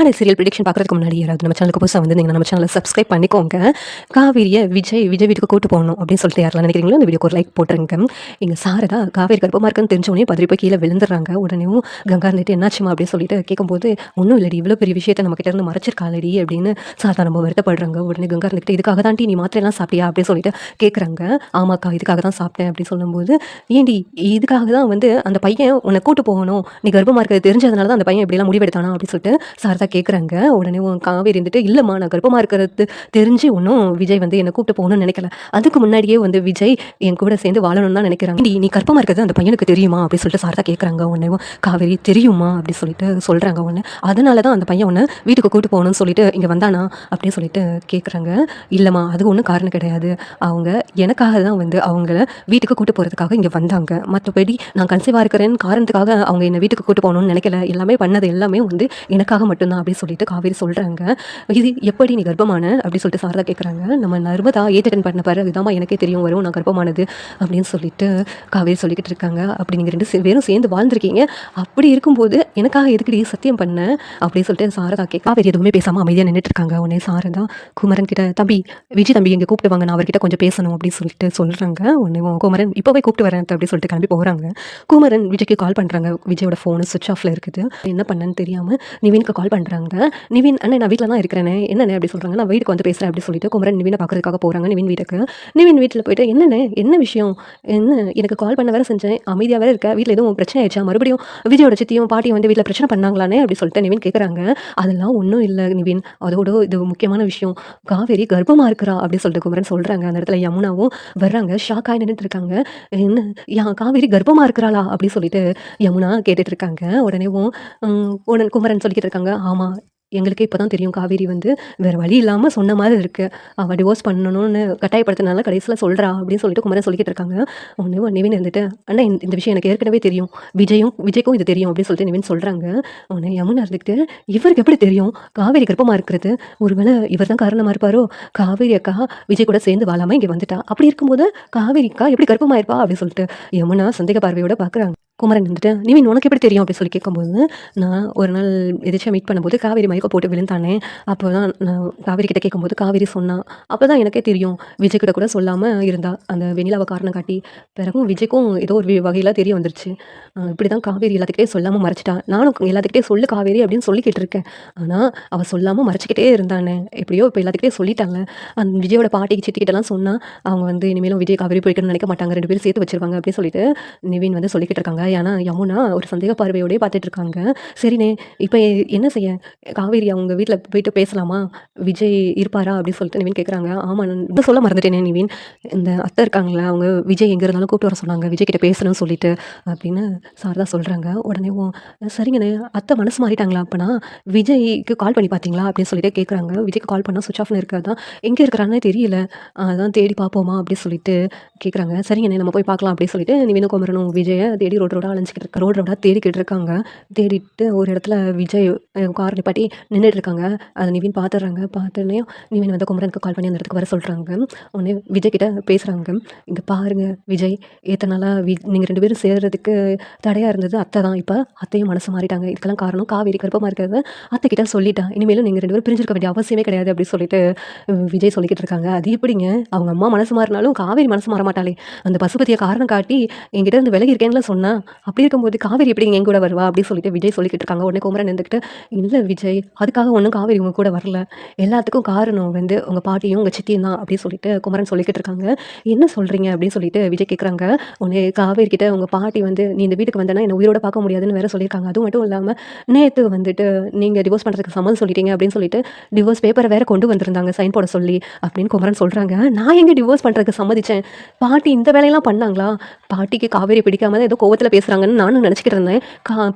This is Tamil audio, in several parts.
மகாநதி சீரியல் ப்ரிடிக்ஷன் பார்க்குறதுக்கு முன்னாடி யாராவது நம்ம சேனலுக்கு புதுசாக வந்து நீங்கள் நம்ம சேனலை சப்ஸ்கிரைப் பண்ணிக்கோங்க. காவேரியை விஜய் வீட்டுக்கு கூட்டு போகணும் அப்படின்னு சொல்லிட்டு யாரெல்லாம் நினைக்கிறீங்களோ இந்த வீடியோக்கு ஒரு லைக் போட்டுருங்க. இங்கே சாரதா காவேரி கர்ப்பமாக இருக்குன்னு தெரிஞ்சவொடனே பதறி போய் கீழே விழுந்துடுறாங்க. உடனேவும் கங்கா இருந்துட்டு என்னாச்சுமா அப்படின்னு சொல்லிட்டு கேட்கும்போது ஒன்றும் இல்லடி, இவ்வளோ பெரிய விஷயத்தை நம்ம கிட்ட இருந்து மறைச்சிருக்காளடி அப்படின்னு சாரதா ரொம்ப வருத்தப்படுறாங்க. உடனே கங்கா இருந்துட்டு இதுக்காக தாண்டி நீ மாத்திரையெல்லாம் சாப்பிட்டியா அப்படின்னு சொல்லிட்டு கேட்குறாங்க. ஆமாக்கா இதுக்காக தான் சாப்பிட்டேன் அப்படின்னு சொல்லும்போது, ஏண்டி இதுக்காக தான் வந்து அந்த பையன் உன்னை கூட்டு போகணும், நீ கர்ப்பமாக இருக்கிறது தெரிஞ்சதுனால தான் அந்த பையன் இப்படிலாம் முடிவெடுத்தானா அப்படின்னு சொல்லிட்டு சாரதா கேட்குறாங்க. உடனே காவேரி இருந்துட்டு இல்லைம்மா நான் கர்ப்பமாக இருக்கிறது தெரிஞ்சு ஒன்றும் விஜய் வந்து என்னை கூப்பிட்டு போகணும்னு நினைக்கல, அதுக்கு முன்னாடியே வந்து விஜய் என் கூட சேர்ந்து வாழணும்னு தான் நினைக்கிறாங்க. நீ கர்ப்பமாக இருக்கிறது அந்த பையனுக்கு தெரியுமா அப்படின்னு சொல்லிட்டு சாரதா கேட்குறாங்க. உடனே காவேரி தெரியுமா அப்படின்னு சொல்லிட்டு சொல்கிறாங்க. உடனே அதனால தான் அந்த பையன் ஒன்று வீட்டுக்கு கூட்டு போகணும்னு சொல்லிட்டு இங்கே வந்தானா அப்படின்னு சொல்லிட்டு கேட்குறாங்க. இல்லைம்மா அது ஒன்றும் காரணம் கிடையாது, அவங்க எனக்காக தான் வந்து அவங்கள வீட்டுக்கு கூட்டு போகிறதுக்காக இங்கே வந்தாங்க, மற்றபடி நான் கன்சீவாக இருக்கிறேன்னு காரணத்துக்காக அவங்க என்னை வீட்டுக்கு கூட்டு போகணும்னு நினைக்கல, எல்லாமே பண்ணது எல்லாமே வந்து எனக்காக மட்டும்தான் அப்படின்னு சொல்லிட்டு காவேரி சொல்கிறாங்க. இது எப்படி நீ கர்ப்பமான அப்படின்னு சொல்லிட்டு சாரதா கேட்குறாங்க. நம்ம நர்மதா ஏஜ் அட்டெண்ட் பண்ண பாரு இதாம்மா எனக்கே தெரியும் வரும் நான் கர்ப்பமானது அப்படின்னு சொல்லிட்டு காவேரி சொல்லிக்கிட்டு இருக்காங்க. அப்படி நீங்கள் ரெண்டு பேரும் சேர்ந்து வாழ்ந்துருக்கீங்க, அப்படி இருக்கும்போது எனக்காக எதுக்கடி சத்தியம் பண்ண அப்படின்னு சொல்லிட்டு சாரதா காவேரி எதுவுமே பேசாமல் அமைதியாக நின்றுட்டு இருக்காங்க. உடனே சாரதா குமரன் கிட்ட தம்பி விஜய் தம்பி எங்கே கூப்பிட்டு வாங்க, நான் அவர்கிட்ட கொஞ்சம் பேசணும் அப்படின்னு சொல்லிட்டு சொல்கிறாங்க. உடனே குமரன் இப்போவே கூப்பிட்டு வரேன் அப்படின்னு சொல்லிட்டு கிளம்பி போகிறாங்க. குமரன் விஜய்க்கு கால் பண்ணுறாங்க. விஜயோட ஃபோனு சுவிட்ச் ஆஃபில் இருக்குது. என்ன பண்ணன்னு தெரியாமல் நிவினுக்கு கால் பண்ணுறாங்க. நிவின் அண்ணே நான் வீட்டில் தான் இருக்கிறேனே, என்னண்ணே அப்படி சொல்கிறாங்க. நான் வீட்டுக்கு வந்து பேசுகிறேன் அப்படி சொல்லிட்டு குமரன் நிவினை பார்க்கறதுக்காக போகிறாங்க. நிவின் வீட்டுக்கு. நிவின் வீட்டில் போயிட்டு என்னண்ணே என்ன விஷயம், என்ன எனக்கு கால் பண்ண வேற செஞ்சேன், அமைதியாக வேற இருக்க, வீட்டில் எதுவும் பிரச்சனை ஆயிடுச்சா, மறுபடியும் விஜயோட சித்தியும் பாட்டியும் வந்து வீட்டில் பிரச்சனை பண்ணாங்களானே அப்படி சொல்லிட்டு நிவின் கேட்குறாங்க. அதெல்லாம் ஒன்றும் இல்லை நிவின், அதோட இது முக்கியமான விஷயம், காவேரி கர்ப்பமாக இருக்கிறா அப்படி சொல்லிட்டு குமரன் சொல்கிறாங்க. அந்த இடத்துல யமுனாவும் வர்றாங்க. ஷாக் ஆகி நின்றுட்டு இருக்காங்க. என்ன காவேரி கர்ப்பமாக இருக்கிறாளா அப்படி சொல்லிட்டு யமுனா கேட்டுட்டு இருக்காங்க. உடனேவும் குமரன் சொல்லிக்கிட்டு இருக்காங்க. ஆமாம் எங்களுக்கே இப்போ தான் தெரியும், காவேரி வந்து வேறு வழி இல்லாமல் சொன்ன மாதிரி இருக்குது, அவள் டிவோர்ஸ் பண்ணணும்னு கட்டாயப்படுத்தினால கடைசியில் சொல்கிறா அப்படின்னு சொல்லிட்டு குமரன் சொல்லிக்கிட்டு இருக்காங்க. ஒன்று நிவின் இருந்துட்டு அண்ணா இந்த விஷயம் எனக்கு ஏற்கனவே தெரியும், விஜய்க்கும் இது தெரியும் அப்படின்னு சொல்லிட்டு நிவின் சொல்கிறாங்க. ஒன்று யமுனா இருந்துக்கிட்டு இவருக்கு எப்படி தெரியும் காவேரி கர்ப்பமாக இருக்கிறது, ஒருவேளை இவர் தான் காரணமாக இருப்பாரோ, காவேரி அக்கா விஜய் கூட சேர்ந்து வாழாமல் இங்கே வந்துட்டா, அப்படி இருக்கும்போது காவேரி அக்கா எப்படி கர்ப்பமாக இருப்பா அப்படின்னு சொல்லிட்டு யமுனா சந்தேக பார்வையோட பார்க்குறாங்க. குமரன் வந்துட்டு நிவின் உனக்கு எப்படி தெரியும் அப்படின்னு சொல்லி கேட்கும்போது, நான் ஒரு நாள் எதிர்த்து மீட் பண்ணும்போது காவேரி மயக்க போட்டு விழுந்தானே, அப்போ தான் நான் காவேரி கிட்ட கேட்கும்போது காவேரி சொன்னான், அப்போ தான் எனக்கே தெரியும் விஜய் கிட்ட கூட சொல்லாமல் இருந்தா, அந்த வெண்ணிலாவை காரணம் காட்டி பிறகும் விஜய்க்கும் ஏதோ ஒரு வகையில் தெரிய வந்துருச்சு, இப்படி தான் காவேரி எல்லாத்துக்கிட்டே சொல்லாமல் மறைச்சிட்டா, நானும் எல்லாத்துக்கிட்டே சொல்லு காவேரி அப்படின்னு சொல்லிக்கிட்டு இருக்கேன், ஆனால் அவள் சொல்லாமல் மறைச்சிக்கிட்டே இருந்தானே, எப்படியோ இப்போ எல்லாத்துக்கிட்டே சொல்லிட்டாங்க, அந்த விஜயோட பாட்டிக்கு சித்திக்கிட்டலாம் சொன்னால் அவங்க வந்து இனிமேலும் விஜய் காவேரி போய்க்கணும்னு நினைக்க மாட்டாங்க, 2 பேரும் சேர்த்து வச்சிருவாங்க அப்படின்னு சொல்லிட்டு நிவின் வந்து சொல்லிக்கிட்டு இருக்காங்க. ஏன்னா யமுனா ஒரு சந்தேக பார்வையோடய பார்த்துட்டு இருக்காங்க. சரிண்ணே இப்போ என்ன செய்ய, காவேரி அவங்க வீட்டில் போயிட்டு பேசலாமா, விஜய் இருப்பாரா அப்படின்னு சொல்லிட்டு நிவின் கேட்குறாங்க. ஆமாம் நான் சொல்ல மறந்துட்டேனே நிவின், இந்த அத்தை இருக்காங்களே அவங்க விஜய் எங்கே இருந்தாலும் கூப்பிட்டு வர சொன்னாங்க, விஜய் கிட்ட பேசணும்னு சொல்லிட்டு அப்படின்னு சாரதா சொல்கிறாங்க. உடனே சரிங்கண்ணே அத்தை மனசு மாறிட்டாங்களா, அப்போனா விஜய்க்கு கால் பண்ணி பார்த்தீங்களா அப்படின்னு சொல்லிட்டு கேட்குறாங்க. விஜய்க்கு கால் பண்ணால் சுவிச் ஆஃப்னு இருக்காதான், எங்கே இருக்கிறாங்கன்னே தெரியல, அதான் தேடி பார்ப்போமா அப்படின்னு சொல்லிட்டு கேட்குறாங்க. சரிங்கண்ணே நம்ம போய் பார்க்கலாம் அப்படின்னு சொல்லிட்டு நிவினும் குமரனும் விஜயை தேடி ரோடாக அலைஞ்சிக்கிட்டு இருக்க ரோடாக தேடிக்கிட்டு இருக்காங்க. தேடிட்டு ஒரு இடத்துல விஜய் கார் நிப்பாட்டி நின்றுட்டு இருக்காங்க. அதை நிவின் பார்த்துடுறாங்க. பார்த்துனே நிவின் வந்து குமரனுக்கு கால் பண்ணி அந்த இடத்துக்கு வர சொல்கிறாங்க. உடனே விஜய் கிட்ட பேசுகிறாங்க. இங்கே பாருங்கள் விஜய், ஏற்ற நாளாக நீங்கள் 2 பேரும் சேர்றதுக்கு தடையாக இருந்தது அத்தை தான், இப்போ அத்தையும் மனசு மாறிட்டாங்க, இதுக்கெல்லாம் காரணம் காவேரி கர்ப்பமாக இருக்கிறது அத்தை கிட்ட சொல்லிட்டா, இனிமேலும் நீங்கள் 2 பேரும் பிரிஞ்சிருக்க வேண்டிய அவசியமே கிடையாது அப்படின்னு சொல்லிட்டு விஜய் சொல்லிக்கிட்டு இருக்காங்க. அது எப்படிங்க, அவங்க அம்மா மனசு மாறினாலும் காவேரி மனசு மாற மாட்டாளே, அந்த பசுபதியை காரணம் காட்டி என்கிட்ட இருந்து விலகி இருக்கேன்ல சொன்னா, அப்படி இருக்கும்போது காவேரி எப்படி என் கூட வருவா அப்படின்னு சொல்லிட்டு விஜய் சொல்லிக்கிட்டு இருக்காங்க. உடனே குமரன் இருந்துக்கிட்டு இல்லை விஜய் அதுக்காக ஒன்றும் காவேரி உங்க கூட வரல, எல்லாத்துக்கும் காரணம் வந்து உங்கள் பாட்டியும் உங்கள் சித்தியும் தான் அப்படின்னு சொல்லிட்டு குமரன் சொல்லிக்கிட்டு இருக்காங்க. என்ன சொல்கிறீங்க அப்படின்னு சொல்லிட்டு விஜய் கேட்குறாங்க. உடனே காவேரி கிட்ட உங்கள் பாட்டி வந்து நீ இந்த வீட்டுக்கு வந்தேன்னா என்னை உயிரோட பார்க்க முடியாதுன்னு வேற சொல்லியிருக்காங்க, அதுவும் மட்டும் இல்லாமல் நேற்று வந்துட்டு நீங்கள் டிவோர்ஸ் பண்ணுறதுக்கு சம்மதம் சொல்லிட்டீங்க அப்படின்னு சொல்லிட்டு டிவோர்ஸ் பேப்பரை வேற கொண்டு வந்திருந்தாங்க சைன் போட சொல்லி அப்படின்னு குமரன் சொல்கிறாங்க. நான் எங்கே டிவோர்ஸ் பண்ணுறதுக்கு சம்மதிச்சேன், பாட்டி இந்த வேலையெல்லாம் பண்ணாங்களா, பாட்டிக்கு காவேரி பிடிக்காம தான் ஏதோ கோவத்தில் பேசுகிறாங்கன்னு நானும் நினச்சிக்கிட்டு இருந்தேன்,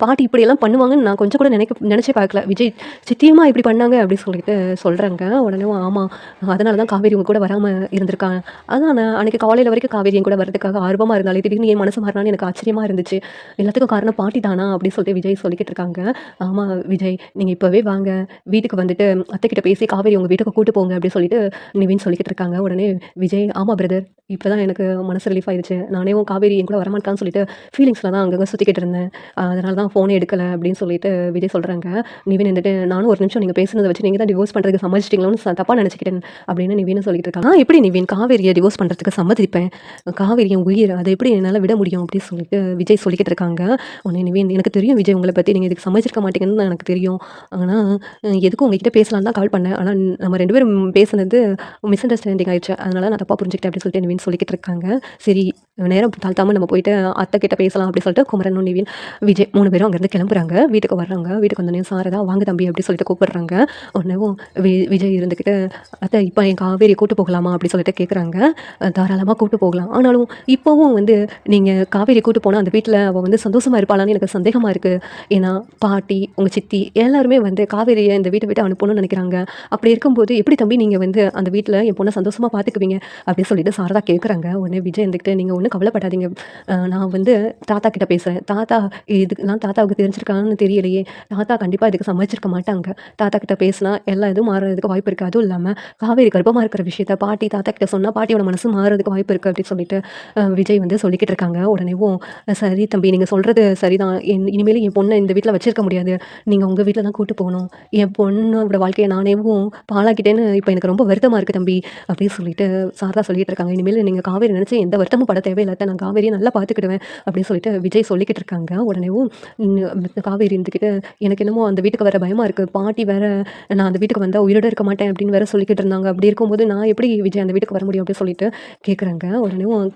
பாட்டி இப்படியெல்லாம் பண்ணுவாங்கன்னு நான் கொஞ்சம் கூட நினச்சே பார்க்கல, விஜய் சித்தியமா இப்படி பண்ணாங்க அப்படின்னு சொல்லிட்டு சொல்கிறாங்க. உடனே ஆமாம் அதனால தான் காவேரி உங்க கூட வராமல் இருந்திருக்காங்க, அதான் நான் அன்றைக்கி காலையில் வரைக்கும் காவேரி என் கூட வரதுக்காக ஆர்வமாக இருந்தாலே திடீர்னு என் மனசு மாறினான்னு எனக்கு ஆச்சரியமாக இருந்துச்சு, எல்லாத்துக்கும் காரணம் பாட்டி தானா அப்படின்னு சொல்லிட்டு விஜய் சொல்லிக்கிட்டு இருக்காங்க. ஆமாம் விஜய் நீங்கள் இப்போவே வாங்க வீட்டுக்கு வந்துட்டு அத்தைக்கிட்ட பேசி காவேரி உங்கள் வீட்டுக்கு கூட்டு போங்க அப்படின்னு சொல்லிட்டு நிவின் சொல்லிக்கிட்டு இருக்காங்க. உடனே விஜய் ஆமாம் பிரதர் இப்போ தான் எனக்கு மனசு ரிலீஃப் ஆயிடுச்சு, நானே காவேரி என் கூட வரமாட்டான்னு சொல்லிட்டு ஃபீலிங்ஸ்லாம் ஆஃபீஸில் தான் அங்கங்கே சுற்றிக்கிட்டு இருந்தேன். அதனால தான் ஃபோனே எடுக்கலை அப்படின்னு சொல்லிட்டு விஜய் சொல்கிறாங்க. நிவின் வந்துட்டு நானும் ஒரு நிமிஷம் நீங்கள் பேசுனதை வச்சு நீங்கள் தான் டிவோர்ஸ் பண்ணுறதுக்கு சம்மதிச்சிட்டிங்களோன்னு தப்பாக நினச்சிக்கிட்டேன் அப்படின்னு நிவின்னு சொல்லிட்டு இருக்காங்க. எப்படி நிவின் காவேரியை டிவோர்ஸ் பண்ணுறதுக்கு சம்மதிப்பேன், காவேரி என் உயிர், அதை எப்படி என்னால் விட முடியும் அப்படின்னு சொல்லிட்டு விஜய் சொல்லிக்கிட்டு இருக்காங்க. உடனே நிவின் எனக்கு தெரியும் விஜய் உங்களை பற்றி நீங்கள் இதுக்கு சம்மதிச்சிருக்க மாட்டீங்கன்னு எனக்கு தெரியும். ஆனால் எதுக்கும் உங்ககிட்ட பேசலாம் தான் கால் பண்ணேன். ஆனால் நம்ம 2 பேரும் பேசுனது மிஸ் அண்டர்ஸ்டாண்டிங் ஆயிடுச்சு. அதனால நான் தப்பாக புரிஞ்சுக்கிட்டேன் அப்படின்னு சொல்லிட்டு நிவின் சொல்லிக்கிட்டு இருக்காங்க. சரி நேரம் தாழ்த்தாமல் நம்ம போயிட்டு அத்தை கிட்ட பேசலாம் அப்படின்னு சொல்லிட்டு குமரனும் நிவின் விஜய் 3 பேரும் அங்கேருந்து கிளம்புறாங்க. வீட்டுக்கு வர்றாங்க. வீட்டுக்கு வந்தோடனே சாரதா வாங்க தம்பி அப்படி சொல்லிட்டு கூப்பிடுறாங்க. உடனேவும் விஜய் இருந்துக்கிட்டு அத்தை இப்போ என் காவேரியை கூட்டு போகலாமா அப்படி சொல்லிட்டு கேட்குறாங்க. தாராளமாக கூட்டு போகலாம். ஆனாலும் இப்போவும் வந்து நீங்கள் காவேரியை கூட்டு போனால் அந்த வீட்டில் அவள் வந்து சந்தோஷமாக இருப்பாளான்னு எனக்கு சந்தேகமாக இருக்குது. ஏன்னா பாட்டி உங்கள் சித்தி எல்லாருமே வந்து காவேரியை இந்த வீட்டை விட்டு அனுப்பணும்னு நினைக்கிறாங்க. அப்படி இருக்கும்போது எப்படி தம்பி நீங்கள் வந்து அந்த வீட்டில் என் பொண்ணை சந்தோஷமாக பார்த்துக்குவீங்க அப்படின்னு சொல்லிட்டு சாரதா கேட்குறாங்க. உடனே விஜய் இருந்துக்கிட்டு நீங்கள் ஒன்றும் கவலைப்படாதீங்க, நான் வந்து தாத்தா கிட்ட பேசுகிறேன். தாத்தா இதுக்கெல்லாம் தாத்தாவுக்கு தெரிஞ்சிருக்காங்கன்னு தெரியலையே, தாத்தா கண்டிப்பாக இதுக்கு சம்மதிச்சிருக்க மாட்டாங்க. தாத்தா கிட்ட பேசினா எல்லா இதுவும் மாறுறதுக்கு வாய்ப்பு இருக்குது. அதுவும் இல்லாமல் காவேரி கர்ப்பமாக இருக்கிற விஷயத்த பாட்டி தாத்தா கிட்ட சொன்னால் பாட்டியோட மனசு மாறுறதுக்கு வாய்ப்பு இருக்குது அப்படின்னு சொல்லிட்டு விஜய் வந்து சொல்லிக்கிட்டு இருக்காங்க. உடனேவும் சரி தம்பி நீங்கள் சொல்கிறது சரிதான், இனிமேல் என் பொண்ணை இந்த வீட்டில் வச்சிருக்க முடியாது, நீங்கள் உங்கள் வீட்டில் தான் கூட்டு போகணும். என் பொண்ணோட வாழ்க்கையை நானேவும் பாழாக்கிட்டேன்னு இப்போ எனக்கு ரொம்ப வருத்தமாக இருக்குது தம்பி அப்படின்னு சொல்லிட்டு சாரதா சொல்லிட்டு இருக்காங்க. இனிமேல் நீங்கள் காவேரி நினச்சி எந்த வருத்தமும் பட தேவையில்லாத, நான் காவேரியை நல்லா பார்த்துக்கிடுவேன் அப்படின்னு சொல்லிட்டு விஜய் சொல்லிக்கிட்டு இருக்காங்க. உடனேவும் காவேரி இருந்துக்கிட்டு எனக்கு என்னமோ அந்த வீட்டுக்கு வர பயமாக இருக்குது, பாட்டி வேற நான் அந்த வீட்டுக்கு வந்தால் உயிரோட இருக்க மாட்டேன் அப்படின்னு வேற சொல்லிக்கிட்டு இருந்தாங்க. அப்படி இருக்கும்போது நான் எப்படி விஜய் அந்த வீட்டுக்கு வர முடியும் அப்படின்னு சொல்லிட்டு கேட்குறாங்க. உடனேவும்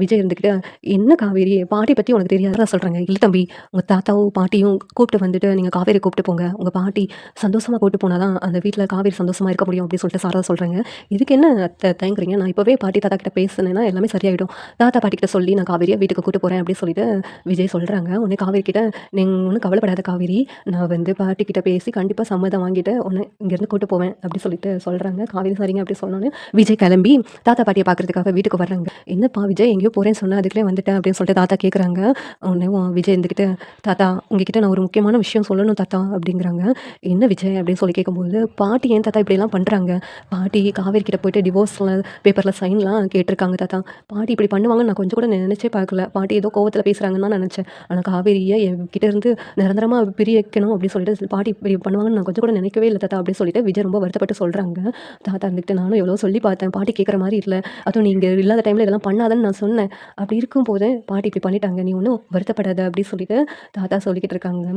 விஜய் இருந்துக்கிட்டு என்ன காவேரி பாட்டி பற்றி உனக்கு தெரியாதான் சொல்கிறாங்க. இல்லை தம்பி உங்கள் தாத்தாவும் பாட்டியும் கூப்பிட்டு வந்துட்டு நீங்கள் காவேரி கூப்பிட்டு போங்க, உங்கள் பாட்டி சந்தோஷமாக கூப்பிட்டு போனால் தான் அந்த வீட்டில் காவேரி சந்தோஷமாக இருக்க முடியும் அப்படின்னு சொல்லிட்டு சாரதா சொல்கிறாங்க. இதுக்கு என்ன தயங்குறீங்க, நான் இப்போவே பாட்டி தாத்தா கிட்ட பேசுனேன்னா எல்லாமே சரியாயிடும், தாத்தா பாட்டி கிட்ட சொல்லி நான் காவேரியை வீட்டுக்கு கூட்டு போகிறேன் அப்படின்னு சொல்லிட்டு விஜய் சொல்கிறாங்க. உடனே காவேரி கிட்ட நீங்கள் ஒன்றும் கவலைப்படாத காவேரி, நான் வந்து பாட்டி கிட்ட பேசி கண்டிப்பாக சம்மதம் வாங்கிட்டு உன்னை இங்கேருந்து கூட்டு போவேன் அப்படி சொல்லிட்டு சொல்கிறாங்க. காவேரி சரிங்க அப்படி சொன்னோன்னே விஜய் கிளம்பி தாத்தா பாட்டியை பார்க்குறதுக்காக வீட்டுக்கு வர்றாங்க. என்னப்பா விஜய் எங்கேயோ போகிறேன்னு சொன்னால் அதுக்குள்ளே வந்துட்டேன் அப்படின்னு சொல்லிட்டு தாத்தா கேட்குறாங்க. உடனே விஜய் இருந்துக்கிட்டு தாத்தா உங்ககிட்ட நான் ஒரு முக்கியமான விஷயம் சொல்லணும் தாத்தா அப்படிங்கிறாங்க. என்ன விஜய் அப்படின்னு சொல்லி கேட்கும்போது பாட்டி ஏன் தாத்தா இப்படிலாம் பண்ணுறாங்க, பாட்டி காவேரி கிட்ட போயிட்டு டிவோர்ஸில் பேப்பரில் சைன்லாம் கேட்டிருக்காங்க தாத்தா, பாட்டி இப்படி பண்ணுவாங்கன்னு நான் கொஞ்சம் கூட நினச்சே பார்க்கல, பாட்டி ஏதோ கோவத்தில் பேசுகிறாங்கன்னு தான் நினச்சேன், ஆனால் காவேரியை என்கிட்ட இருந்து நிரந்தரமாக பிரிக்கணும் அப்படின்னு சொல்லிட்டு பாட்டி இப்படி பண்ணுவாங்கன்னு நான் கொஞ்சம் கூட நினைக்கவே இல்லை தாத்தா அப்படின்னு சொல்லிட்டு விஜய் ரொம்ப வருத்தப்பட்டு சொல்கிறாங்க. தாத்தா இருந்துக்கிட்டு நானும் எவ்வளோ சொல்லி பார்த்தேன், பாட்டி கேட்குற மாதிரி இல்லை, அதுவும் நீங்கள் இல்லாத டைமில் இதெல்லாம் பண்ணாதன்னு நான் சொன்னேன், அப்படி இருக்கும்போது பாட்டி இப்படி பண்ணிட்டாங்க, நீ ஒன்றும் வருத்தப்படாத அப்படின்னு சொல்லிட்டு தாத்தா சொல்லிக்கிட்டு இருக்காங்க.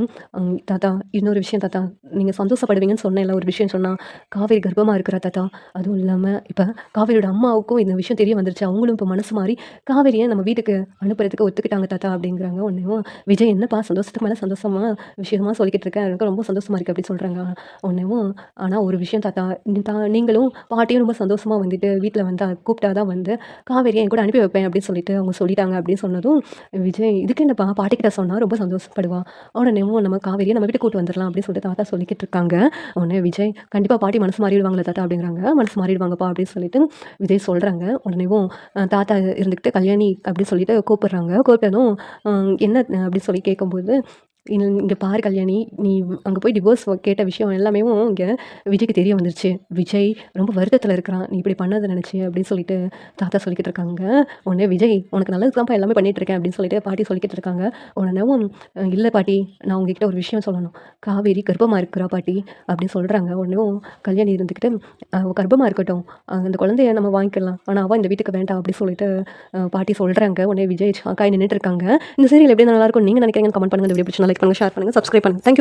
தாத்தா இன்னொரு விஷயம் தாத்தா, நீங்கள் சந்தோஷப்படுவீங்கன்னு சொன்னேன்ல ஒரு விஷயம் சொன்னால், காவேரி கர்ப்பமாக இருக்கிறா தாத்தா, அதுவும் இல்லாமல் இப்போ காவேரியோட அம்மாவுக்கும் இந்த விஷயம் தெரிய வந்துருச்சு, அவங்களும் இப்போ மனசு மாறி காவேரியை நம்ம வீட்டுக்கு அனுப்புறதுக்கு ஒத்துக்கிட்டாங்க தாத்தா அப்படிங்கிறாங்க. ஒன்றையும் விஜய் என்னப்பா சந்தோஷத்துக்கு மேலே சந்தோஷமாக விஷயமா சொல்லிக்கிட்டு இருக்கேன், எனக்கு ரொம்ப சந்தோஷமாக இருக்குது அப்படின்னு சொல்கிறாங்க. ஒன்றையும் ஆனால் ஒரு விஷயம் தாத்தா, நீங்களும் பாட்டியும் ரொம்ப சந்தோஷமாக வந்துட்டு வீட்டில் வந்து கூப்பிட்டா தான் வந்து காவேரியை என் கூட அனுப்பி வைப்பேன் அப்படின்னு சொல்லிட்டு அவங்க சொல்லிட்டாங்க அப்படின்னு சொன்னதும் விஜய் இதுக்கு என்னப்பா பாட்டிக்கிட்ட சொன்னால் ரொம்ப சந்தோஷப்படுவா, உடனே நம்ம காவேரியை நம்ம வீட்டுக்கு கூட்டு வந்துடலாம் அப்படின்னு சொல்லிட்டு தாத்தா சொல்லிக்கிட்டு இருக்காங்க. உடனே விஜய் கண்டிப்பாக பாட்டி மனசு மாறிடுவாங்களே தாத்தா அப்படிங்கிறாங்க. மனசு மாறிடுவாங்கப்பா அப்படின்னு சொல்லிட்டு விஜய் சொல்கிறாங்க. உடனேவும் தாத்தா இருந்துக்கிட்டு கல்யாணி அப்படின்னு சொல்லிட்டு கூப்பிடுறாங்க. கூப்பிட்டதும் என்ன அப்படின்னு சொல்லி கேட்கும்போது இங்கே பாரு கல்யாணி, நீ அங்கே போய் டிவோர்ஸ் கேட்ட விஷயம் எல்லாமே இங்கே விஜய்க்கு தெரிய வந்துருச்சு, விஜய் ரொம்ப வருத்தத்தில் இருக்கிறான், நீ இப்படி பண்ணதை நினச்சி அப்படின்னு சொல்லிட்டு தாத்தா சொல்லிக்கிட்டு இருக்காங்க. உடனே விஜய் உனக்கு நல்லது தான்ப்பா எல்லாமே பண்ணிகிட்டு இருக்கேன் அப்படின்னு சொல்லிட்டு பாட்டி சொல்லிக்கிட்டு இருக்காங்க. உடனேவும் இல்லை பாட்டி நான் உங்ககிட்ட ஒரு விஷயம் சொல்லணும், காவேரி கர்ப்பமாக இருக்கிறா பாட்டி அப்படின்னு சொல்கிறாங்க. உடனேவும் கல்யாணி இருந்துக்கிட்டு அவள் கர்ப்பமாக இருக்கட்டும், அந்த குழந்தைய நம்ம வாங்கிக்கலாம், ஆனால் அவள் இந்த வீட்டுக்கு வேண்டாம் அப்படி சொல்லிட்டு பாட்டி சொல்கிறாங்க. உடனே விஜய் ஷாக்காய் நின்றுட்டு இருக்காங்க. இந்த சீரியல் எப்படி நல்லாயிருக்கும் நீங்கள் நினைக்கிறீங்கன்னு கமெண்ட் பண்ணுங்கள். இந்த வீடியோ பிடிச்சா லைக் பண்ணுங்கள், ஷேர் பண்ணுங்கள், சப்ஸ்கிரைப் பண்ணுங்கள். தேங்க்யூ.